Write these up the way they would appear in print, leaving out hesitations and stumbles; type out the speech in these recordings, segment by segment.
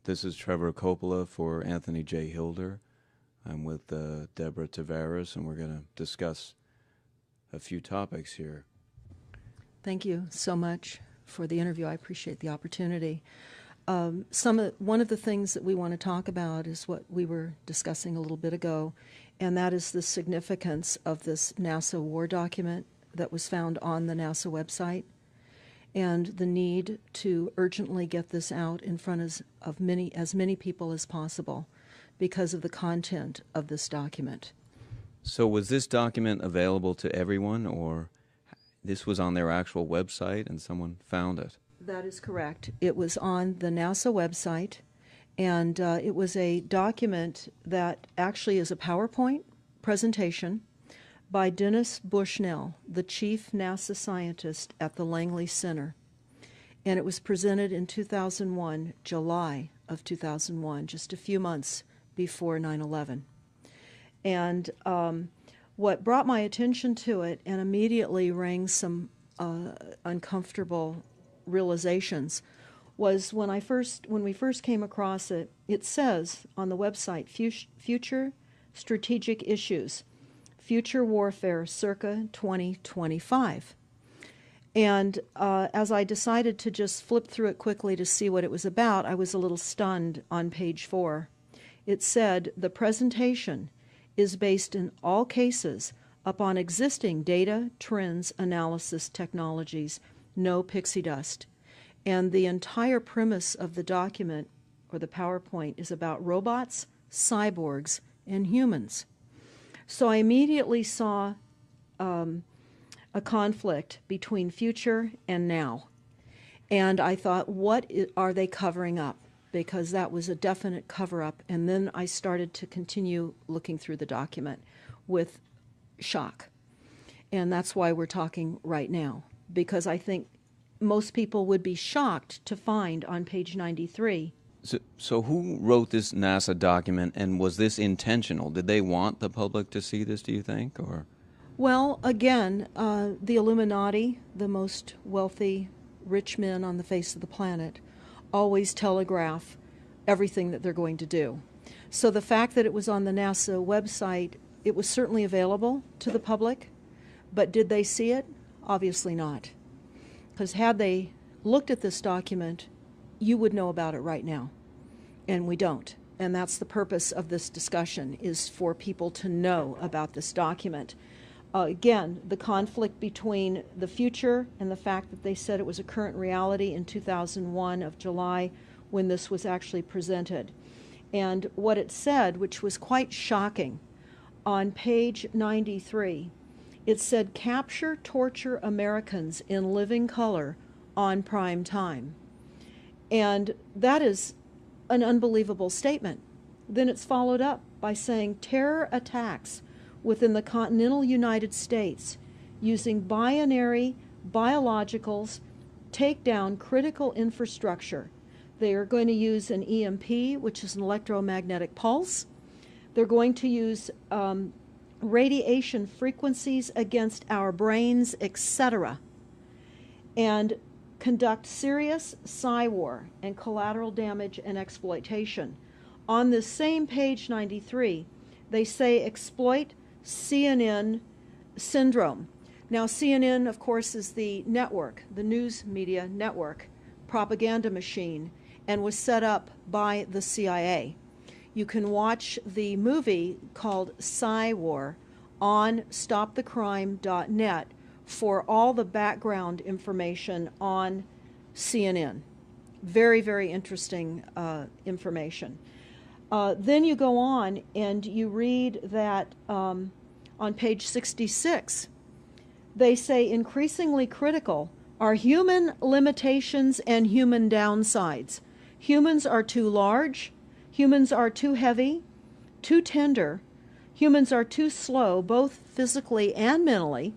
This is Trevor Coppola for Anthony J. Hilder. I'm with Deborah Tavares, and we're going to discuss a few topics here. Thank you so much for the interview. I appreciate the opportunity. One of the things that we want to talk about is what we were discussing a little bit ago, and that is the significance of this NASA war document that was found on the NASA website, and the need to urgently get this out in front of as many people as possible because of the content of this document. So was this document available to everyone, or this was on their actual website and someone found it? That is correct. It was on the NASA website, and it was a document that actually is a PowerPoint presentation by Dennis Bushnell, the chief NASA scientist at the Langley Center. And it was presented in 2001, July of 2001, just a few months before 9/11. And what brought my attention to it and immediately rang some uncomfortable realizations was when we first came across it. It says on the website, Future Strategic Issues, Future Warfare circa 2025. And as I decided to just flip through it quickly to see what it was about, I was a little stunned on page 4. It said, the presentation is based in all cases upon existing data, trends, analysis technologies, no pixie dust. And the entire premise of the document, or the PowerPoint, is about robots, cyborgs, and humans. So I immediately saw a conflict between future and now. And I thought, what are they covering up? Because that was a definite cover-up. And then I started to continue looking through the document with shock. And that's why we're talking right now, because I think most people would be shocked to find on page 93. So who wrote this NASA document, and was this intentional? Did they want the public to see this, do you think? Or? Well, again, the Illuminati, the most wealthy, rich men on the face of the planet, always telegraph everything that they're going to do. So the fact that it was on the NASA website, it was certainly available to the public, but did they see it? Obviously not. Because had they looked at this document, you would know about it right now. And we don't. And that's the purpose of this discussion, is for people to know about this document. Again, the conflict between the future and the fact that they said it was a current reality in 2001 of July when this was actually presented. And what it said, which was quite shocking, on page 93, it said, capture, torture Americans in living color on prime time. And that is an unbelievable statement. Then it's followed up by saying terror attacks within the continental United States using binary biologicals take down critical infrastructure. They are going to use an EMP, which is an electromagnetic pulse. They're going to use radiation frequencies against our brains, etc., and conduct serious psy-war and collateral damage and exploitation. On this same page 93, they say exploit CNN syndrome. Now, CNN, of course, is the network, the news media network, propaganda machine, and was set up by the CIA. You can watch the movie called Psy-War on stopthecrime.net for all the background information on CNN. Very, very interesting information. Then you go on and you read that on page 66, they say increasingly critical are human limitations and human downsides. Humans are too large, humans are too heavy, too tender, humans are too slow, both physically and mentally,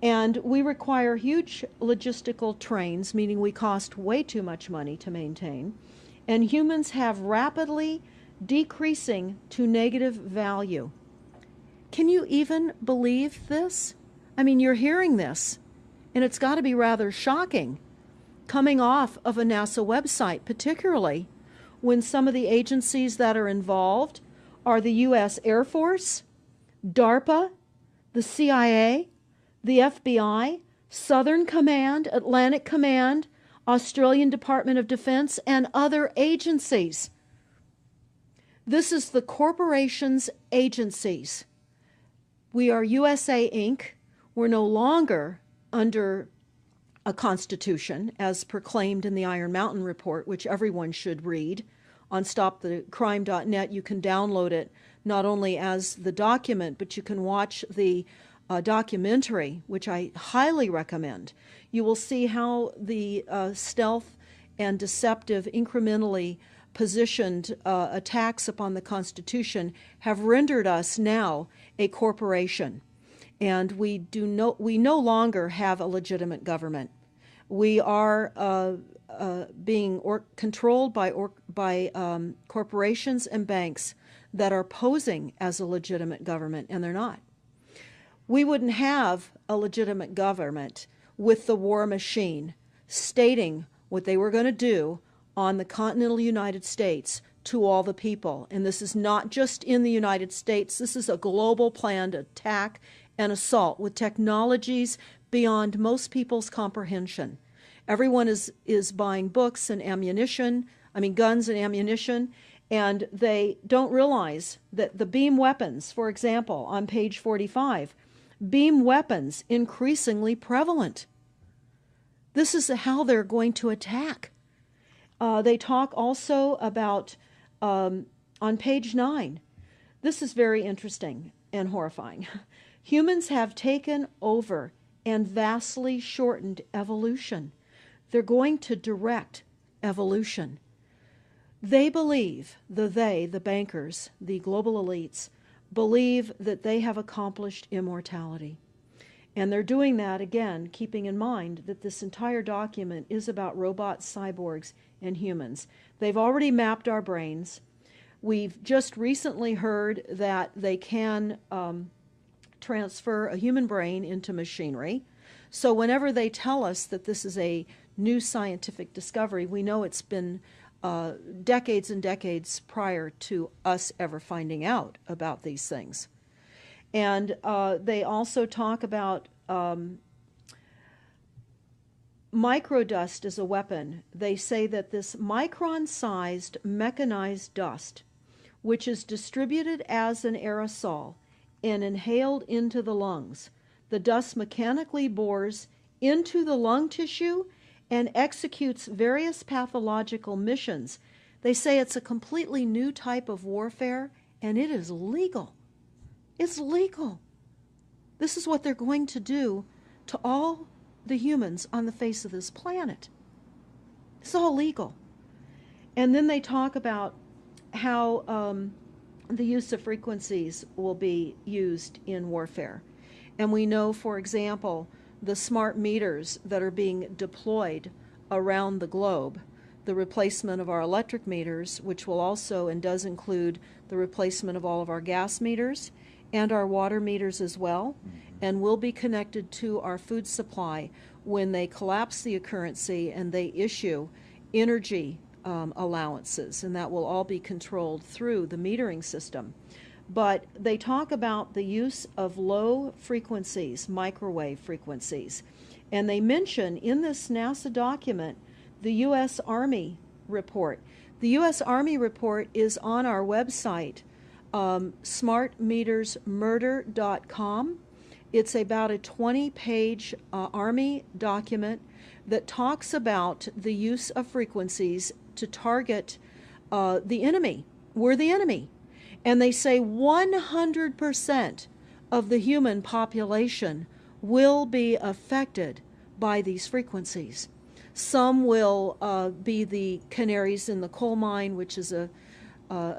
and we require huge logistical trains, meaning we cost way too much money to maintain, and humans have rapidly decreasing to negative value. Can you even believe this? I mean, you're hearing this, and it's got to be rather shocking coming off of a NASA website, particularly when some of the agencies that are involved are the U.S. Air Force, DARPA, the CIA, the FBI, Southern Command, Atlantic Command, Australian Department of Defense, and other agencies. This is the corporation's agencies. We are USA Inc. We're no longer under a constitution as proclaimed in the Iron Mountain Report, which everyone should read. On stopthecrime.net, you can download it not only as the document, but you can watch the documentary, which I highly recommend. You will see how the stealth and deceptive, incrementally positioned attacks upon the Constitution have rendered us now a corporation. And we no longer have a legitimate government. We are being controlled by corporations and banks that are posing as a legitimate government, and they're not. We wouldn't have a legitimate government with the war machine stating what they were going to do on the continental United States to all the people. And this is not just in the United States. This is a global planned attack and assault with technologies beyond most people's comprehension. Everyone is buying books and guns and ammunition, and they don't realize that the beam weapons, for example, on page 45, beam weapons increasingly prevalent. This is how they're going to attack. They talk also about, on page 9, this is very interesting and horrifying. Humans have taken over and vastly shortened evolution. They're going to direct evolution. They believe, the bankers, the global elites, believe that they have accomplished immortality. And they're doing that, again, keeping in mind that this entire document is about robots, cyborgs, and humans. They've already mapped our brains. We've just recently heard that they can transfer a human brain into machinery. So whenever they tell us that this is a new scientific discovery, we know it's been decades and decades prior to us ever finding out about these things. And they also talk about microdust as a weapon. They say that this micron-sized mechanized dust, which is distributed as an aerosol and inhaled into the lungs, the dust mechanically bores into the lung tissue and executes various pathological missions. They say it's a completely new type of warfare, and it is legal. It's legal. This is what they're going to do to all the humans on the face of this planet. It's all legal. And then they talk about how the use of frequencies will be used in warfare. And we know, for example, the smart meters that are being deployed around the globe, the replacement of our electric meters, which will also and does include the replacement of all of our gas meters and our water meters as well, and will be connected to our food supply when they collapse the currency and they issue energy allowances, and that will all be controlled through the metering system. But they talk about the use of low frequencies, microwave frequencies, and they mention in this NASA document the U.S. Army report. The U.S. Army report is on our website, smartmetersmurder.com. It's about a 20-page Army document that talks about the use of frequencies to target the enemy. We're the enemy. And they say 100% of the human population will be affected by these frequencies. Some will be the canaries in the coal mine, which is a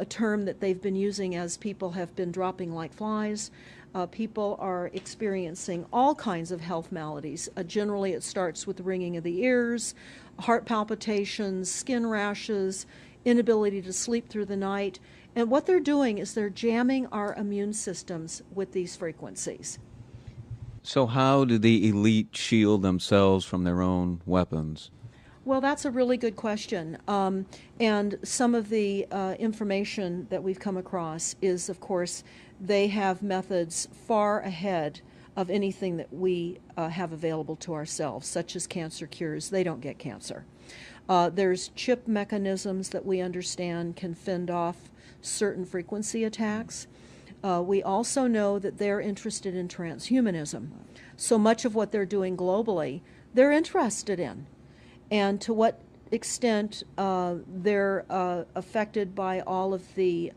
term that they've been using as people have been dropping like flies. People are experiencing all kinds of health maladies. Generally, it starts with the ringing of the ears, heart palpitations, skin rashes, inability to sleep through the night. And what they're doing is they're jamming our immune systems with these frequencies. So how do the elite shield themselves from their own weapons? Well, that's a really good question. And some of the information that we've come across is, of course, they have methods far ahead of anything that we have available to ourselves, such as cancer cures. They don't get cancer. There's chip mechanisms that we understand can fend off certain frequency attacks. We also know that they're interested in transhumanism. So much of what they're doing globally, they're interested in. And to what extent they're affected by all of the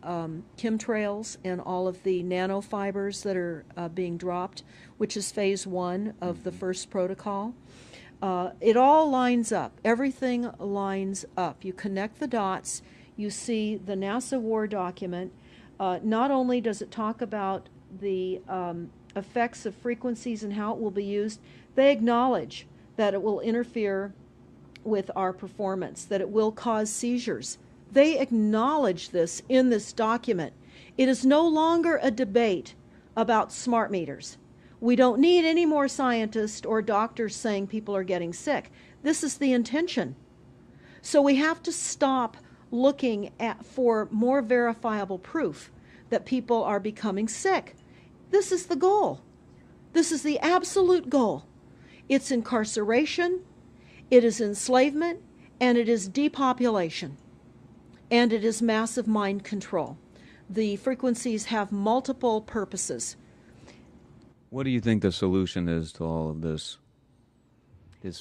chemtrails and all of the nanofibers that are being dropped, which is phase 1 of the first protocol. It all lines up. Everything lines up. You connect the dots. You see the NASA war document. Not only does it talk about the effects of frequencies and how it will be used, they acknowledge that it will interfere with our performance, that it will cause seizures. They acknowledge this in this document. It is no longer a debate about smart meters. We don't need any more scientists or doctors saying people are getting sick. This is the intention. So we have to stop looking for more verifiable proof that people are becoming sick. This is the goal. This is the absolute goal. It's incarceration, it is enslavement, and it is depopulation. And it is massive mind control. The frequencies have multiple purposes. What do you think the solution is to all of this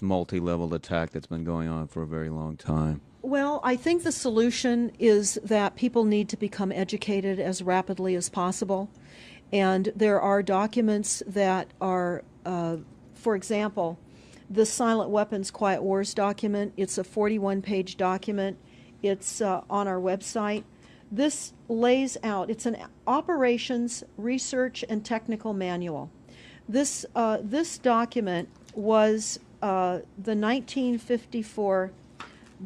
multi-level attack that's been going on for a very long time? Well, I think the solution is that people need to become educated as rapidly as possible. And there are documents that are, for example, the Silent Weapons Quiet Wars document. It's a 41-page document. It's on our website. This lays out, it's an operations, research, and technical manual. This document was the 1954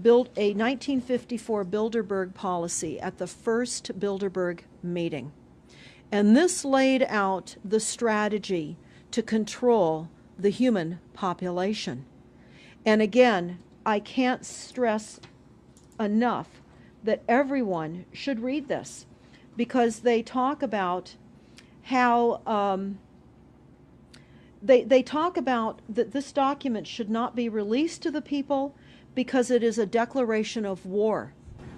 Bilderberg policy at the first Bilderberg meeting. And this laid out the strategy to control the human population. And again, I can't stress enough that everyone should read this, because they talk about how they talk about that this document should not be released to the people because it is a declaration of war.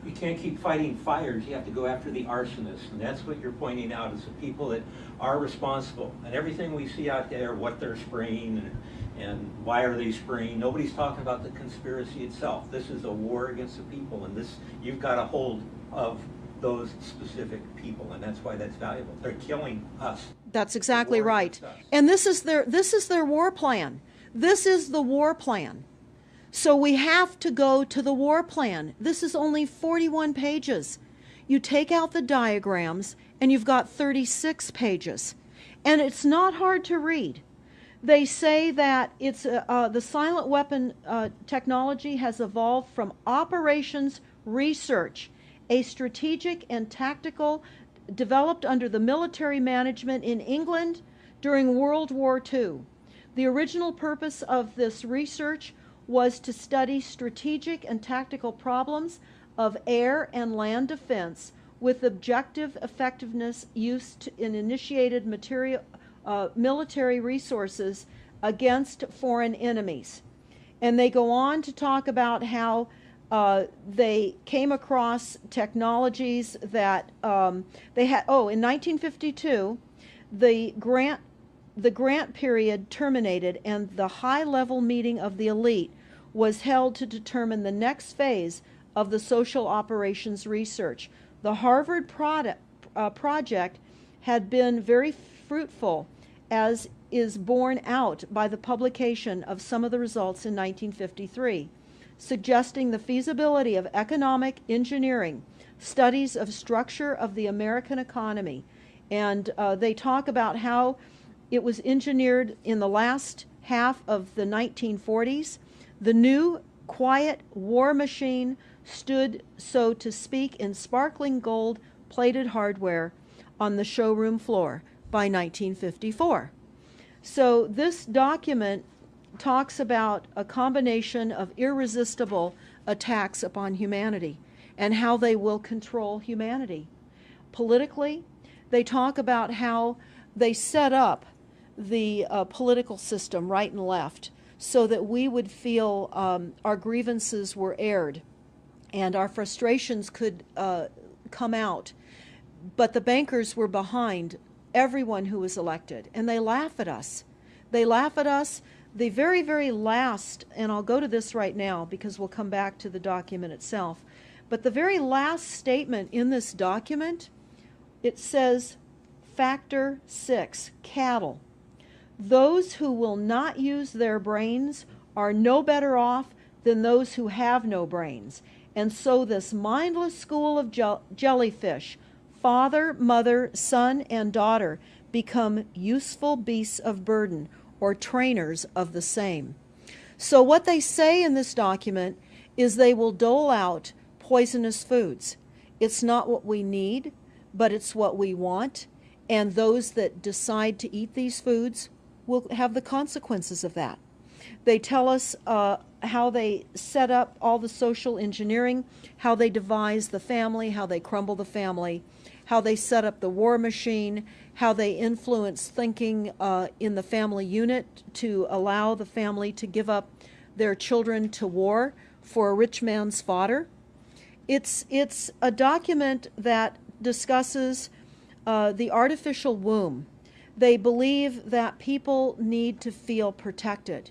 You can't keep fighting fires. You have to go after the arsonists, and that's what you're pointing out, is the people that are responsible. And everything we see out there, what they're spraying and why are they spraying, nobody's talking about the conspiracy itself. This is a war against the people, and this, you've got a hold of those specific people, and that's why that's valuable. They're killing us. That's exactly right. And this is their war plan. This is the war plan. So we have to go to the war plan. This is only 41 pages. You take out the diagrams and you've got 36 pages. And it's not hard to read. They say that it's the silent weapon technology has evolved from operations research, a strategic and tactical developed under the military management in England during World War II. The original purpose of this research was to study strategic and tactical problems of air and land defense with objective effectiveness used in initiated military resources against foreign enemies. And they go on to talk about how they came across technologies that they had. Oh, in 1952, the grant period terminated, and the high-level meeting of the elite was held to determine the next phase of the social operations research. The Harvard project had been very fruitful, as is borne out by the publication of some of the results in 1953, suggesting the feasibility of economic engineering, studies of structure of the American economy. And they talk about how it was engineered in the last half of the 1940s. The new, quiet war machine stood, so to speak, in sparkling gold-plated hardware on the showroom floor by 1954. So this document talks about a combination of irresistible attacks upon humanity and how they will control humanity. Politically, they talk about how they set up the political system, right and left, so that we would feel our grievances were aired and our frustrations could come out. But the bankers were behind everyone who was elected, and they laugh at us. They laugh at us. The very, very last, and I'll go to this right now because we'll come back to the document itself, but the very last statement in this document, it says, Factor 6, cattle. Those who will not use their brains are no better off than those who have no brains. And so this mindless school of jellyfish, father, mother, son, and daughter, become useful beasts of burden, or trainers of the same. So what they say in this document is they will dole out poisonous foods. It's not what we need, but it's what we want, and those that decide to eat these foods will have the consequences of that. They tell us how they set up all the social engineering, how they devise the family, how they crumble the family, how they set up the war machine, how they influence thinking in the family unit to allow the family to give up their children to war for a rich man's fodder. It's a document that discusses the artificial womb. They believe that people need to feel protected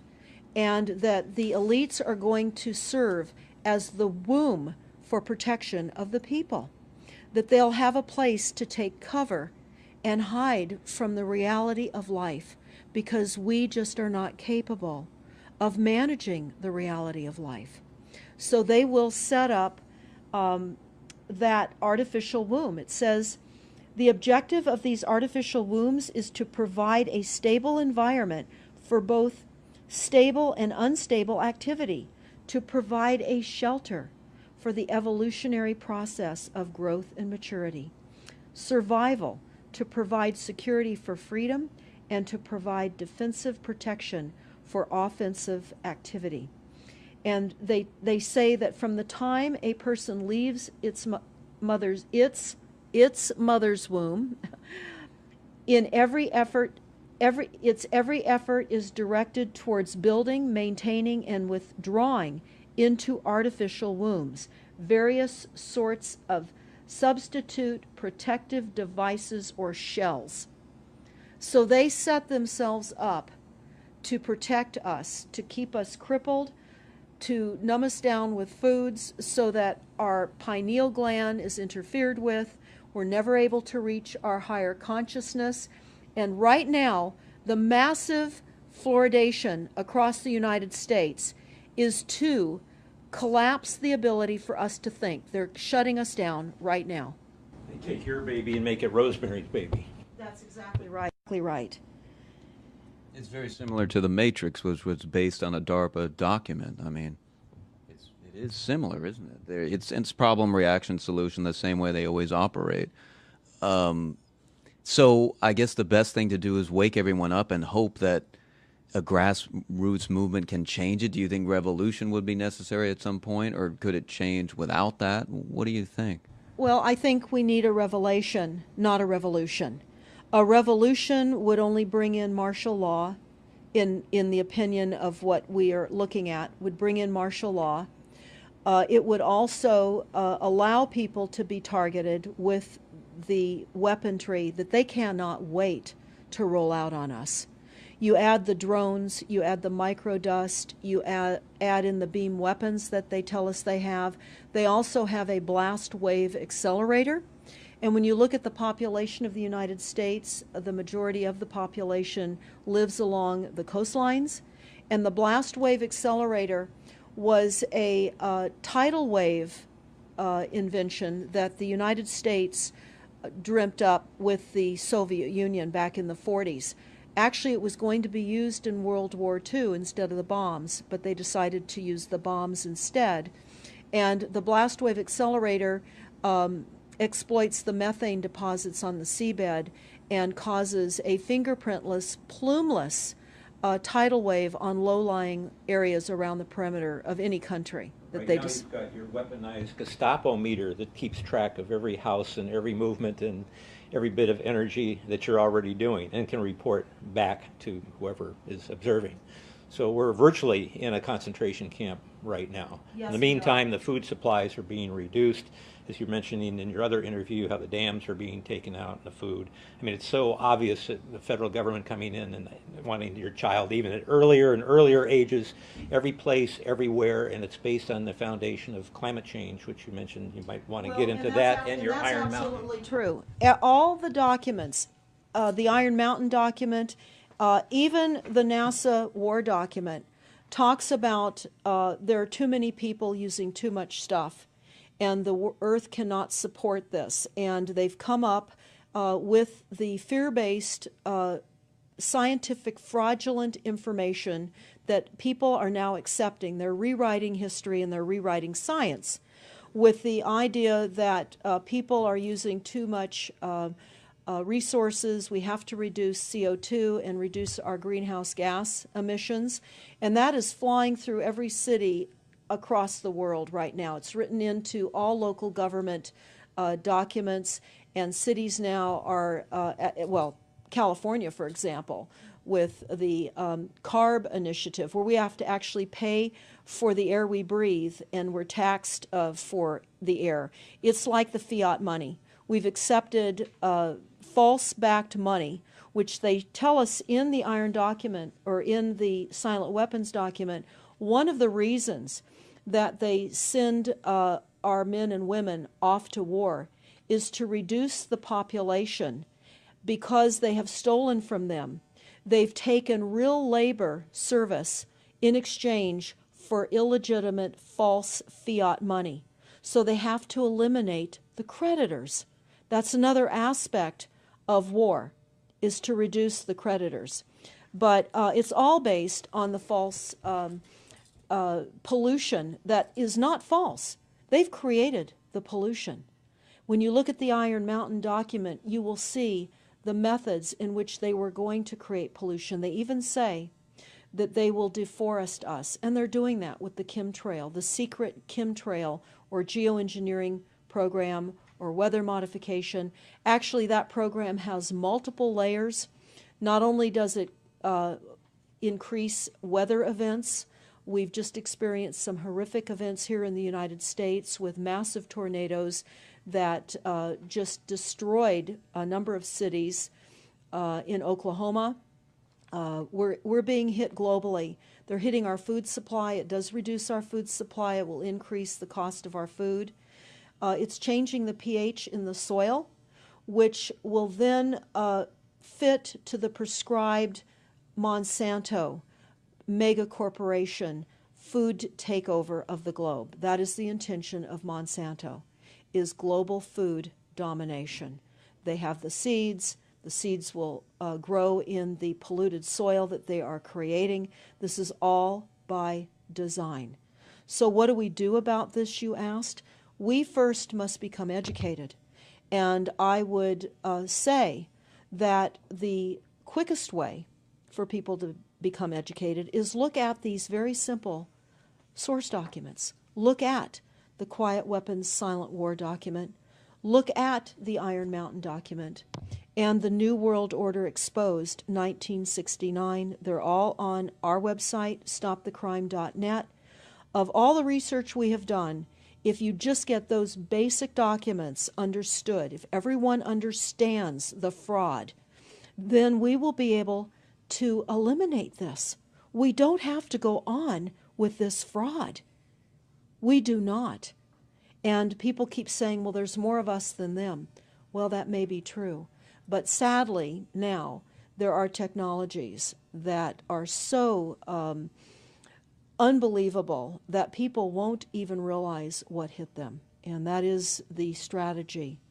and that the elites are going to serve as the womb for protection of the people, that they'll have a place to take cover and hide from the reality of life because we just are not capable of managing the reality of life. So they will set up that artificial womb. It says, the objective of these artificial wombs is to provide a stable environment for both stable and unstable activity, to provide a shelter for the evolutionary process of growth and maturity. Survival, to provide security for freedom and to provide defensive protection for offensive activity. And they say that from the time a person leaves its mother's womb, in every effort is directed towards building, maintaining, and withdrawing into artificial wombs various sorts of substitute protective devices or shells. So they set themselves up to protect us, to keep us crippled, to numb us down with foods so that our pineal gland is interfered with. We're never able to reach our higher consciousness. And right now, the massive fluoridation across the United States is to collapse the ability for us to think. They're shutting us down right now. They take your baby and make it Rosemary's Baby. That's exactly right. Exactly right. It's very similar to The Matrix, which was based on a DARPA document. I mean, it is similar, isn't it? It's problem, reaction, solution, the same way they always operate. So I guess the best thing to do is wake everyone up and hope that a grassroots movement can change it. Do you think revolution would be necessary at some point, or could it change without that? What do you think? Well, I think we need a revelation, not a revolution. A revolution would only bring in martial law, in the opinion of what we are looking at, would bring in martial law. It would also allow people to be targeted with the weaponry that they cannot wait to roll out on us. You add the drones, you add the microdust, you add in the beam weapons that they tell us they have. They also have a blast wave accelerator. And when you look at the population of the United States, the majority of the population lives along the coastlines. And the blast wave accelerator was a tidal wave invention that the United States dreamt up with the Soviet Union back in the 40s. Actually, it was going to be used in World War II instead of the bombs, but they decided to use the bombs instead. And the blast wave accelerator exploits the methane deposits on the seabed and causes a fingerprintless, plumeless tidal wave on low-lying areas around the perimeter of any country that Right they now, just. you've got your weaponized Gestapo meter that keeps track of every house and every movement and every bit of energy that you're already doing and can report back to whoever is observing. So we're virtually in a concentration camp right now. Yes, In the we are. meantime, the food supplies are being reduced. As you're mentioning in your other interview, how the dams are being taken out and the food. I mean, it's so obvious that the federal government coming in and wanting your child even at earlier and earlier ages, every place, everywhere, and it's based on the foundation of climate change, which you mentioned. You might want to get into that and your Iron Mountain. Absolutely true. All the documents, the Iron Mountain document, even the NASA war document, talks about there are too many people using too much stuff, and the Earth cannot support this. And they've come up with the fear-based, scientific, fraudulent information that people are now accepting. They're rewriting history and they're rewriting science with the idea that people are using too much resources. We have to reduce CO2 and reduce our greenhouse gas emissions. And that is flying through every city across the world right now. It's written into all local government documents, and cities now are, well, California, for example, with the CARB initiative, where we have to actually pay for the air we breathe, and we're taxed for the air. It's like the fiat money. We've accepted false-backed money, which they tell us in the Iron document or in the Silent Weapons document. One of the reasons that they send our men and women off to war is to reduce the population because they have stolen from them. They've taken real labor service in exchange for illegitimate false fiat money. So they have to eliminate the creditors. That's another aspect of war, is to reduce the creditors. But it's all based on the false pollution that is not false. They've created the pollution. When you look at the Iron Mountain document, you will see the methods in which they were going to create pollution. They even say that they will deforest us, and they're doing that with the chemtrail, the secret chemtrail or geoengineering program or weather modification. Actually, that program has multiple layers. Not only does it increase weather events, we've just experienced some horrific events here in the United States with massive tornadoes that just destroyed a number of cities in Oklahoma. We're being hit globally. They're hitting our food supply. It does reduce our food supply. It will increase the cost of our food. It's changing the pH in the soil, which will then fit to the prescribed Monsanto mega corporation food takeover of the globe. That is the intention of Monsanto, is global food domination. They have the seeds. The seeds will grow in the polluted soil that they are creating. This is all by design. So what do we do about this, you asked? We first must become educated. And I would say that the quickest way for people to become educated is look at these very simple source documents. Look at the Quiet Weapons Silent War document. Look at the Iron Mountain document and the New World Order Exposed 1969. They're all on our website, stopthecrime.net. Of all the research we have done, if you just get those basic documents understood, if everyone understands the fraud, then we will be able to eliminate this. We don't have to go on with this fraud. We do not. And people keep saying, well, there's more of us than them. Well, that may be true. But sadly, now, there are technologies that are so unbelievable that people won't even realize what hit them. And that is the strategy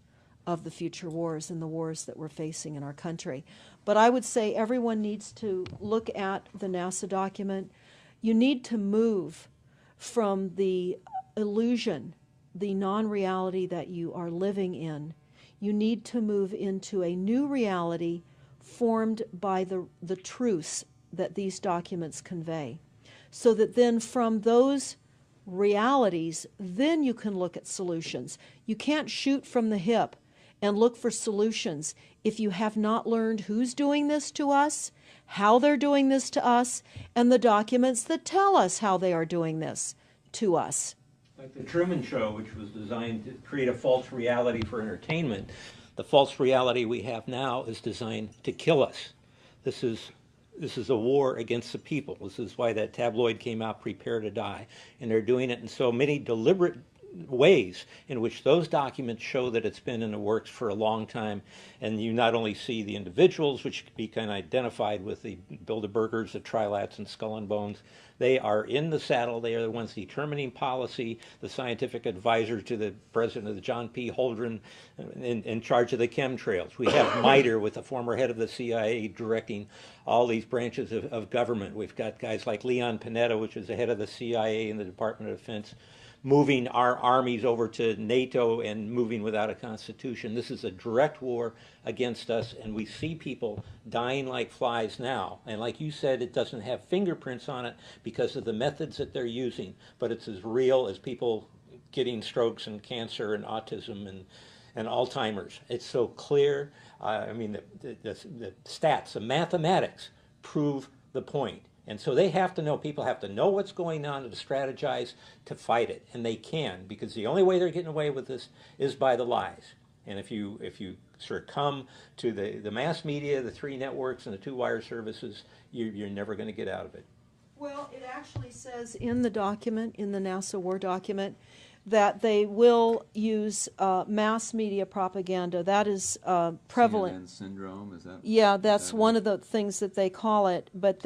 of the future wars and the wars that we're facing in our country. But I would say everyone needs to look at the NASA document. You need to move from the illusion, the non-reality that you are living in. You need to move into a new reality formed by the truths that these documents convey. So that then from those realities, then you can look at solutions. You can't shoot from the hip and look for solutions if you have not learned who's doing this to us, how they're doing this to us, and the documents that tell us how they are doing this to us. Like the Truman Show, which was designed to create a false reality for entertainment, the false reality we have now is designed to kill us. This is a war against the people. This is why that tabloid came out, Prepare to Die. And they're doing it in so many deliberate ways in which those documents show that it's been in the works for a long time. And you not only see the individuals, which could be kind of identified with the Bilderbergers, the Trilats, and Skull and Bones. They are in the saddle. They are the ones determining policy, the scientific advisor to the president of the John P. Holdren in charge of the chemtrails. We have MITRE with the former head of the CIA directing all these branches of government. We've got guys like Leon Panetta, which is the head of the CIA and the Department of Defense, moving our armies over to NATO and moving without a constitution. This is a direct war against us, and we see people dying like flies now. And like you said, it doesn't have fingerprints on it because of the methods that they're using, but it's as real as people getting strokes and cancer and autism and Alzheimer's. It's so clear. I mean, the stats, the mathematics prove the point. And so they have to know, people have to know what's going on to strategize to fight it. And they can, because the only way they're getting away with this is by the lies. And if you succumb to the mass media, the three networks, and the two wire services, you're never going to get out of it. Well, it actually says in the document, in the NASA war document, that they will use mass media propaganda. That is prevalent. CNN syndrome, is that? Yeah, that's one of the things that they call it. But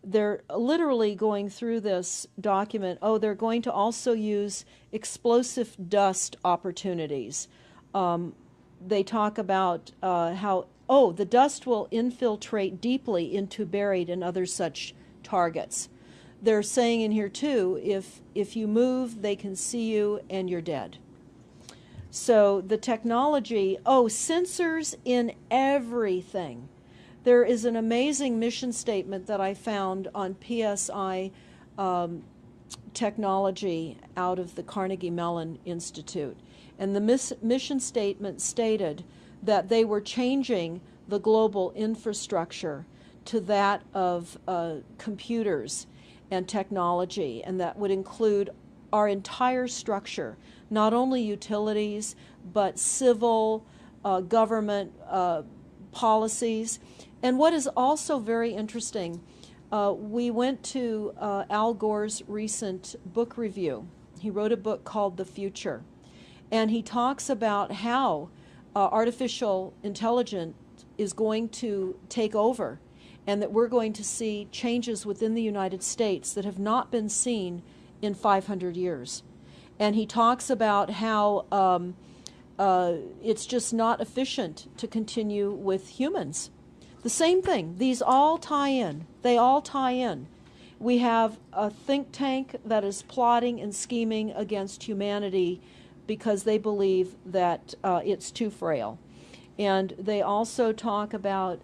they're literally going through this document. Oh, they're going to also use explosive dust opportunities. They talk about how, the dust will infiltrate deeply into buried and other such targets. They're saying in here too, if you move, they can see you and you're dead. So the technology, sensors in everything. There is an amazing mission statement that I found on PSI technology out of the Carnegie Mellon Institute. And the mission statement stated that they were changing the global infrastructure to that of computers and technology, and that would include our entire structure, not only utilities, but civil, government policies. And what is also very interesting, we went to Al Gore's recent book review. He wrote a book called The Future, and he talks about how artificial intelligence is going to take over, and that we're going to see changes within the United States that have not been seen in 500 years. And he talks about how it's just not efficient to continue with humans. The same thing. These all tie in. They all tie in. We have a think tank that is plotting and scheming against humanity because they believe that it's too frail. And they also talk about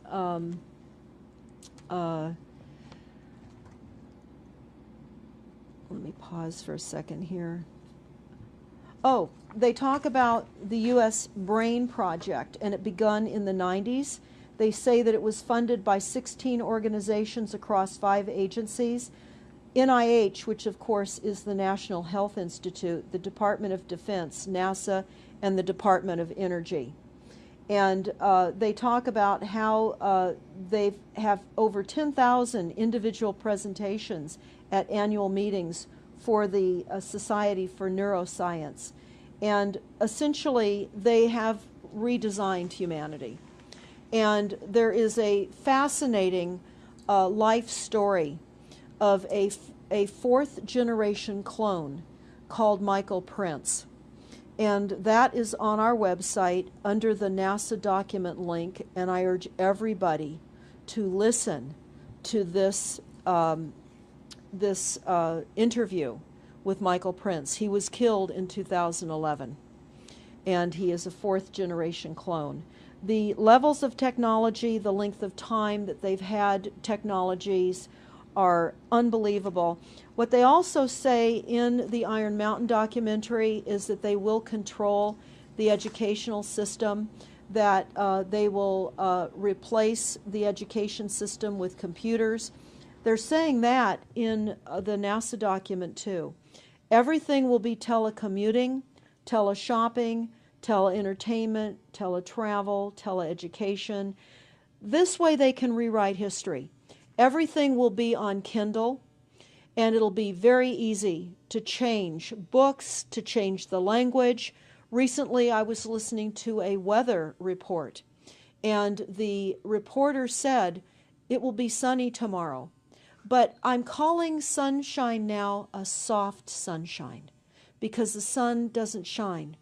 let me pause for a second here. They talk about the U.S. Brain Project, and it begun in the 90s. They say that it was funded by 16 organizations across 5 agencies. NIH, which of course is the National Health Institute, the Department of Defense, NASA, and the Department of Energy. And they talk about how they have over 10,000 individual presentations at annual meetings for the Society for Neuroscience. And essentially, they have redesigned humanity. And there is a fascinating life story of a 4th generation clone called Michael Prince. And that is on our website under the NASA document link, and I urge everybody to listen to this interview with Michael Prince. He was killed in 2011. and he is a fourth-generation clone. The levels of technology, the length of time that they've had technologies are unbelievable. What they also say in the Iron Mountain documentary is that they will control the educational system, that they will replace the education system with computers. They're saying that in the NASA document too. Everything will be telecommuting, teleshopping, tele-entertainment, teletravel, teleeducation. This way they can rewrite history. Everything will be on Kindle, and it'll be very easy to change books, to change the language. Recently, I was listening to a weather report, and the reporter said, it will be sunny tomorrow. But I'm calling sunshine now a soft sunshine, because the sun doesn't shine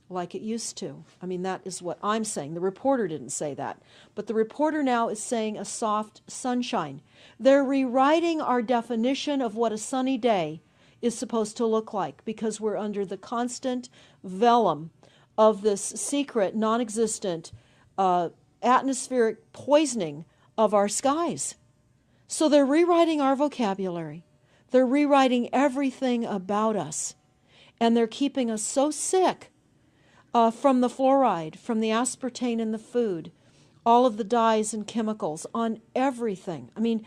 like it used to. I mean, that is what I'm saying. The reporter didn't say that. But the reporter now is saying a soft sunshine. They're rewriting our definition of what a sunny day is supposed to look like, because we're under the constant vellum of this secret, non-existent atmospheric poisoning of our skies. So they're rewriting our vocabulary. They're rewriting everything about us. And they're keeping us so sick from the fluoride, from the aspartame in the food, all of the dyes and chemicals on everything. I mean,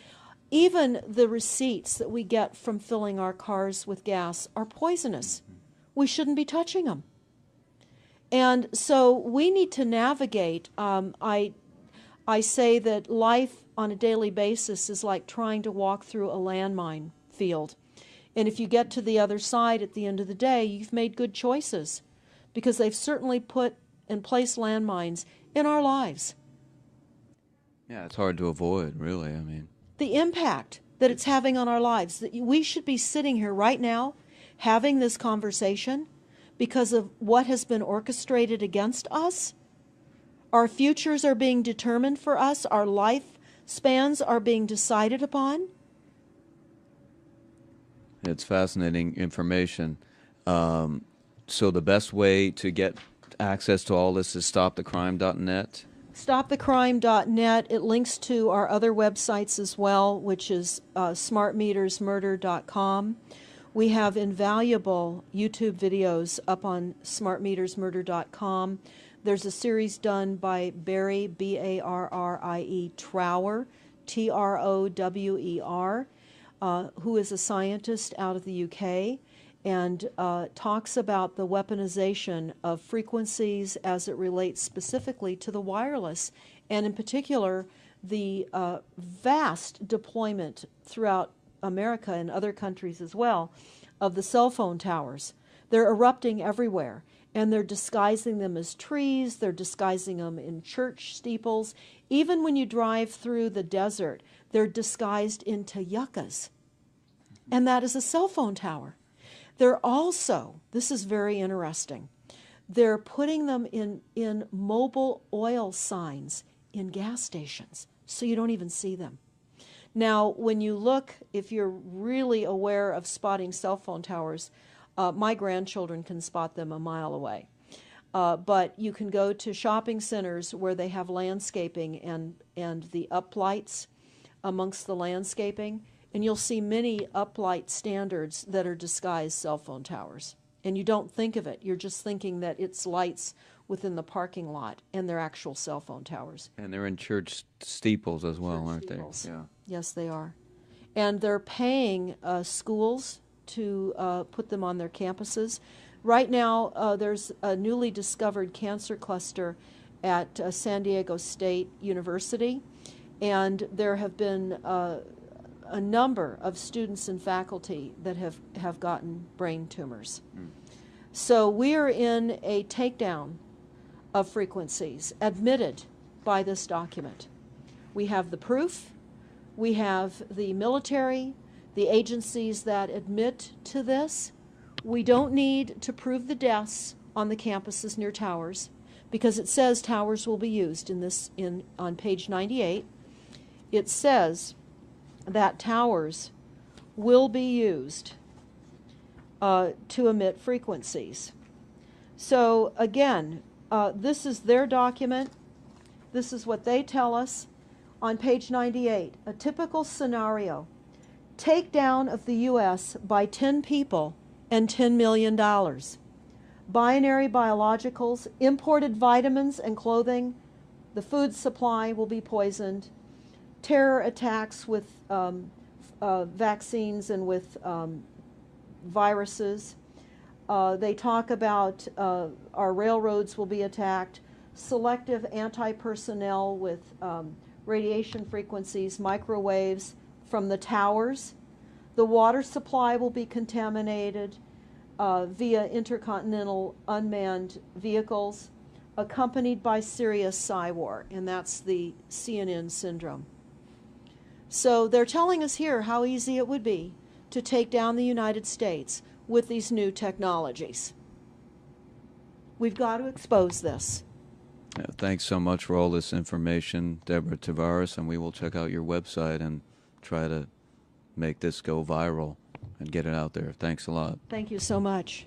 even the receipts that we get from filling our cars with gas are poisonous. We shouldn't be touching them. And so we need to navigate. I say that life on a daily basis is like trying to walk through a landmine field. And if you get to the other side at the end of the day, you've made good choices, because they've certainly put and placed landmines in our lives. Yeah, it's hard to avoid, really. I mean, The impact that it's having on our lives, that we should be sitting here right now having this conversation because of what has been orchestrated against us. Our futures are being determined for us. Our lifespans are being decided upon. it's fascinating information. So the best way to get access to all this is stopthecrime.net. StopTheCrime.net. It links to our other websites as well, which is smartmetersmurder.com. We have invaluable YouTube videos up on smartmetersmurder.com. There's a series done by Barry, B-A-R-R-I-E, Trower, T-R-O-W-E-R, who is a scientist out of the UK, and talks about the weaponization of frequencies as it relates specifically to the wireless, and in particular, the vast deployment throughout America and other countries as well of the cell phone towers. They're erupting everywhere, and they're disguising them as trees, they're disguising them in church steeples. Even when you drive through the desert, they're disguised into yuccas, and that is a cell phone tower. They're also, this is very interesting, they're putting them in mobile oil signs in gas stations, so you don't even see them. Now, when you look, if you're really aware of spotting cell phone towers, my grandchildren can spot them a mile away. But you can go to shopping centers where they have landscaping and the uplights amongst the landscaping, and you'll see many uplight standards that are disguised cell phone towers. And you don't think of it. You're just thinking that it's lights within the parking lot, and they're actual cell phone towers. And they're in church steeples as well, Church aren't steeples. they? Yeah. Yes, they are. And they're paying schools to put them on their campuses. Right now, there's a newly discovered cancer cluster at San Diego State University, and there have been a number of students and faculty that have gotten brain tumors. So we are in a takedown of frequencies admitted by this document. We have the proof, we have the military, the agencies that admit to this. We don't need to prove the deaths on the campuses near towers, because it says towers will be used on page 98. It says that towers will be used to emit frequencies. So again, this is their document. This is what they tell us on page 98. A typical scenario: takedown of the U.S. by 10 people and $10 million. Binary biologicals, imported vitamins and clothing, the food supply will be poisoned. Terror attacks with vaccines and with viruses. They talk about our railroads will be attacked. Selective anti-personnel with radiation frequencies, microwaves from the towers. The water supply will be contaminated via intercontinental unmanned vehicles, accompanied by serious PSYWAR, and that's the CNN syndrome. So they're telling us here how easy it would be to take down the United States with these new technologies. We've got to expose this. Yeah, thanks so much for all this information, Deborah Tavares, and we will check out your website and try to make this go viral and get it out there. Thanks a lot. Thank you so much.